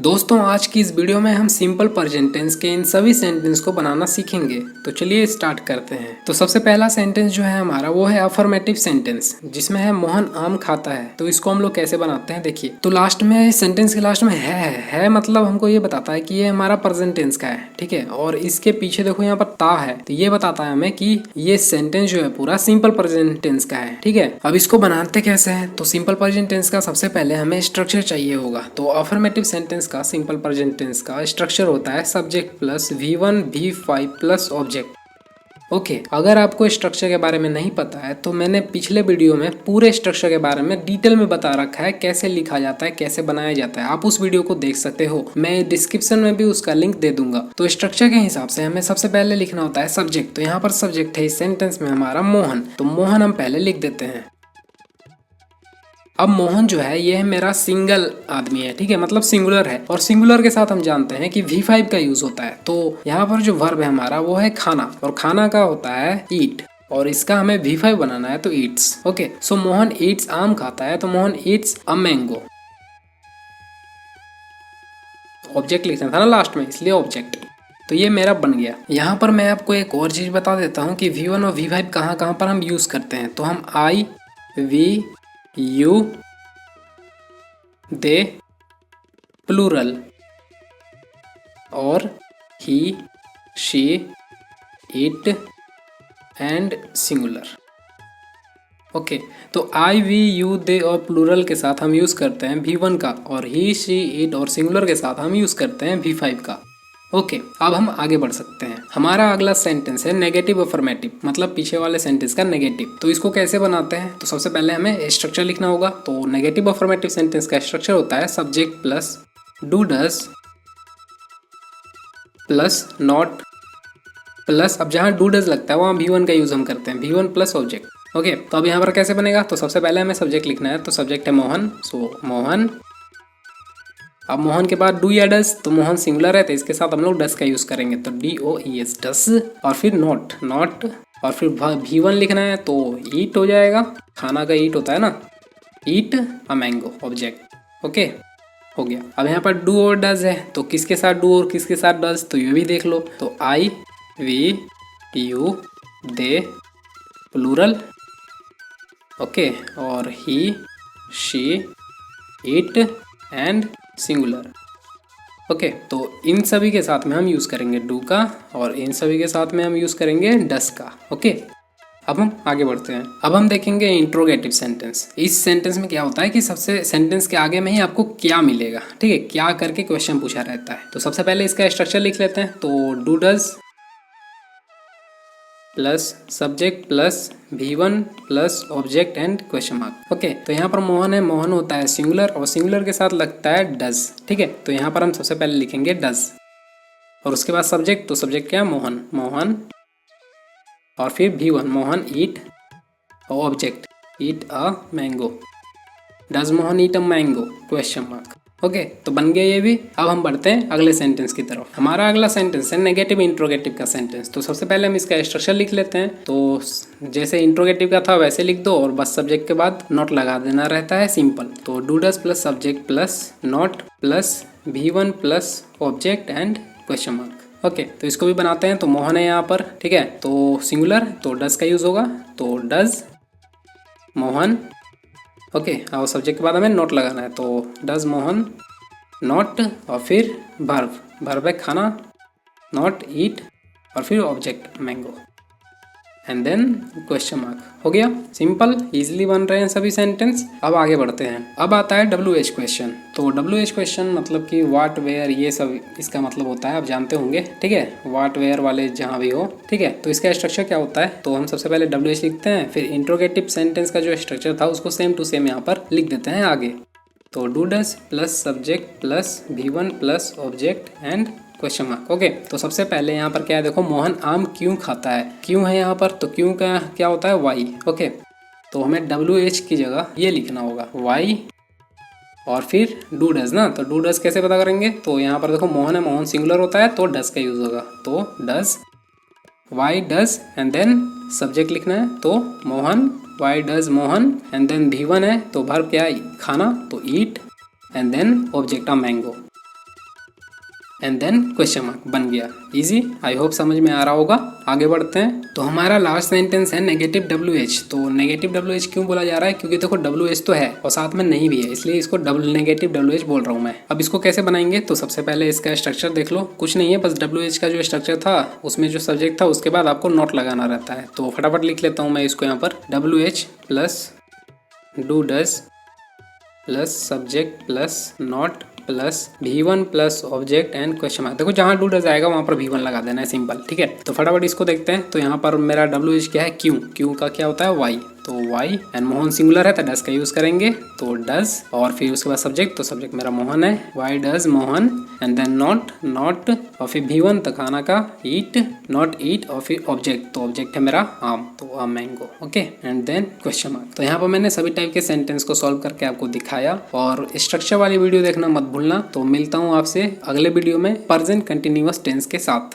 दोस्तों आज की इस वीडियो में हम सिंपल प्रेजेंट टेंस के इन सभी सेंटेंस को बनाना सीखेंगे। तो चलिए स्टार्ट करते हैं। तो सबसे पहला सेंटेंस जो है हमारा वो है अफर्मेटिव सेंटेंस, जिसमें है मोहन आम खाता है। तो इसको हम लोग कैसे बनाते हैं देखिए। तो लास्ट में सेंटेंस के लास्ट में है मतलब हमको ये बताता है कि ये हमारा प्रेजेंट टेंस का है, ठीक है। और इसके पीछे देखो यहाँ पर ता है, तो ये बताता है हमें कि ये सेंटेंस जो है पूरा सिंपल प्रेजेंट टेंस का है, ठीक है। अब इसको बनाते कैसे हैं, तो सिंपल प्रेजेंट टेंस का सबसे पहले हमें स्ट्रक्चर चाहिए होगा। तो अफर्मेटिव सेंटेंस का सिंपल प्रेजेंट टेंस का स्ट्रक्चर होता है subject plus V1 V5 plus object. Okay, अगर आपको स्ट्रक्चर के बारे में नहीं पता है तो मैंने पिछले वीडियो में पूरे स्ट्रक्चर के बारे में डिटेल में बता रखा है, कैसे लिखा जाता है, कैसे बनाया जाता है। आप उस वीडियो को देख सकते हो, मैं डिस्क्रिप्शन में भी उसका लिंक दे दूंगा। तो स्ट्रक्चर के हिसाब से हमें सबसे पहले लिखना होता है सब्जेक्ट। तो यहाँ पर सब्जेक्ट है इस सेंटेंस में हमारा मोहन, तो मोहन हम पहले लिख देते हैं। अब मोहन जो है ये है मेरा सिंगल आदमी है, ठीक है, मतलब सिंगुलर है। और सिंगुलर के साथ हम जानते हैं कि V5 का यूज होता है। तो यहाँ पर जो वर्ब है हमारा वो है खाना, और खाना का होता है ईट, और इसका हमें V5 बनाना है तो ईट्स। ओके, सो मोहन ईट्स आम खाता है, तो Mohan Yeats a mango. Object लिखना था ना लास्ट में, इसलिए ऑब्जेक्ट। तो ये मेरा बन गया। यहाँ पर मैं आपको एक और चीज बता देता हूँ कि V1 और V5 कहाँ कहाँ पर हम यूज करते हैं। तो हम I, V, you, they, plural, और he, she, it and singular. Okay, तो आई, वी, यू, दे और प्लूरल के साथ हम यूज करते हैं V1 का, और ही, शी, इट और सिंगुलर के साथ हम यूज करते हैं V5 का। ओके, अब हम आगे बढ़ सकते हैं। हमारा अगला सेंटेंस है नेगेटिव अफर्मेटिव, मतलब पीछे वाले सेंटेंस का नेगेटिव। तो इसको कैसे बनाते हैं, तो सबसे पहले हमें स्ट्रक्चर लिखना होगा। तो नेगेटिव अफर्मेटिव सेंटेंस का स्ट्रक्चर होता है subject plus do does plus not plus, अब जहाँ डू डज लगता है वहाँ V1 का यूज हम करते हैं, V1 प्लस ऑब्जेक्ट। ओके, तो अब यहाँ पर कैसे बनेगा, तो सबसे पहले हमें सब्जेक्ट लिखना है। तो सब्जेक्ट है मोहन, सो मोहन। अब मोहन के बाद डू या डस, तो मोहन सिंगुलर है तो इसके साथ हम लोग डस का यूज करेंगे, तो DOES डस। और फिर नॉट, और फिर V1 लिखना है तो ईट हो जाएगा, खाना का ईट होता है ना, ईट अ मैंगो ऑब्जेक्ट। ओके, हो गया। अब यहाँ पर डू और डज है, तो किसके साथ डू और किसके साथ डज, तो ये भी देख लो। तो I, we, you, they, plural, okay, और he, she, it and singular. Okay, तो इन सभी के साथ में हम यूज करेंगे डू का, और इन सभी के साथ में हम यूज करेंगे डस का। ओके, अब हम आगे बढ़ते हैं। अब हम देखेंगे इंट्रोगेटिव सेंटेंस। इस सेंटेंस में क्या होता है कि सबसे सेंटेंस के आगे में ही आपको क्या मिलेगा, ठीक है, क्या करके क्वेश्चन पूछा रहता है। तो सबसे पहले इसका स्ट्रक्चर लिख लेते हैं। तो do does plus subject plus V1 plus object and question mark. Okay, तो यहाँ पर मोहन है, मोहन होता है सिंगुलर, और सिंगुलर के साथ लगता है डज, ठीक है। तो यहाँ पर हम सबसे पहले लिखेंगे डज, और उसके बाद सब्जेक्ट, तो सब्जेक्ट क्या है, मोहन, मोहन, और फिर V1 मोहन ईट, और object eat a mango, does Mohan eat a mango question mark. Okay, तो बन गया ये भी। अब हम बढ़ते हैं अगले सेंटेंस की तरफ। हमारा अगला सेंटेंस है नेगेटिव इंट्रोगेटिव का सेंटेंस। तो सबसे पहले हम इसका स्ट्रक्चर लिख लेते हैं। तो जैसे इंट्रोगेटिव का था वैसे लिख दो, और बस सब्जेक्ट के बाद नॉट लगा देना रहता है, सिंपल। तो do does plus subject plus not plus V1 plus object and question mark. Okay, तो इसको भी बनाते हैं। तो मोहन है यहाँ पर, ठीक है, तो सिंगुलर, तो डज का यूज होगा, तो डज मोहन। ओके, और सब्जेक्ट के बाद हमें नोट लगाना है, तो डज मोहन नॉट, और फिर वर्ब है खाना, नॉट ईट, और फिर object mango, and then question mark. हो गया, सिंपल, इजीली बन रहे हैं सभी सेंटेंस। अब आगे बढ़ते हैं। अब आता है WH क्वेश्चन। तो WH क्वेश्चन मतलब कि व्हाट वेयर, ये सब इसका मतलब होता है, आप जानते होंगे, ठीक है, व्हाट वेयर वाले जहाँ भी हो, ठीक है। तो इसका स्ट्रक्चर क्या होता है, तो हम सबसे पहले WH लिखते हैं, फिर इंट्रोगेटिव सेंटेंस का जो स्ट्रक्चर था उसको सेम टू सेम यहाँ पर लिख देते हैं आगे। तो do does plus subject plus V1 plus object and question mark. Okay, तो सबसे पहले यहाँ पर क्या है, देखो मोहन आम क्यों खाता है, क्यों है यहाँ पर, तो क्यों का क्या होता है, वाई। ओके, तो हमें WH की जगह ये लिखना होगा वाई, और फिर डू डज ना, तो डू डज कैसे पता करेंगे, तो यहाँ पर देखो मोहन है, मोहन सिंगुलर होता है तो डज का यूज होगा, तो does, why does, and then subject लिखना है, तो Mohan, why does Mohan, and then V1 है तो वर्ब क्या है, खाना, तो eat, and then object of mango. And then question mark बन गया। इजी, आई होप समझ में आ रहा होगा। आगे बढ़ते हैं। तो हमारा लास्ट सेंटेंस है नेगेटिव WH। तो नेगेटिव WH क्यों बोला जा रहा है? क्योंकि देखो WH तो है और साथ में नहीं भी है, इसलिए इसको नेगेटिव WH बोल रहा हूँ मैं। अब इसको कैसे बनाएंगे? तो सबसे पहले इसका स्ट्रक्चर देख लो। कुछ नहीं है, बस WH का जो स्ट्रक्चर था उसमें जो सब्जेक्ट था उसके बाद आपको नॉट लगाना रहता है। तो फटाफट लिख लेता हूँ मैं इसको यहाँ पर। WH plus do does plus subject plus not plus V1 plus object and question mark. देखो जहाँ डू डज आएगा वहाँ पर V1 लगा देना है, सिंपल, ठीक है। तो फटाफट इसको देखते हैं। तो यहाँ पर मेरा WH क्या है? Q का क्या होता है? Y। तो Y एंड मोहन सिंगुलर है तो डज का यूज करेंगे, तो डज, और फिर उसके बाद सब्जेक्ट, तो सब्जेक्ट मेरा मोहन है, why does Mohan, and then not और फिर V1 तो खाना का, ईट नॉट ईट, और फिर ऑब्जेक्ट, तो ऑब्जेक्ट है मेरा आम, तो आम mango, okay, and then question mark. तो यहाँ पर मैंने सभी टाइप के सेंटेंस को सॉल्व करके आपको दिखाया, और स्ट्रक्चर वाली वीडियो देखना मत भूलना। तो मिलता हूँ आपसे अगले वीडियो में प्रेजेंट कंटिन्यूअस टेंस के साथ।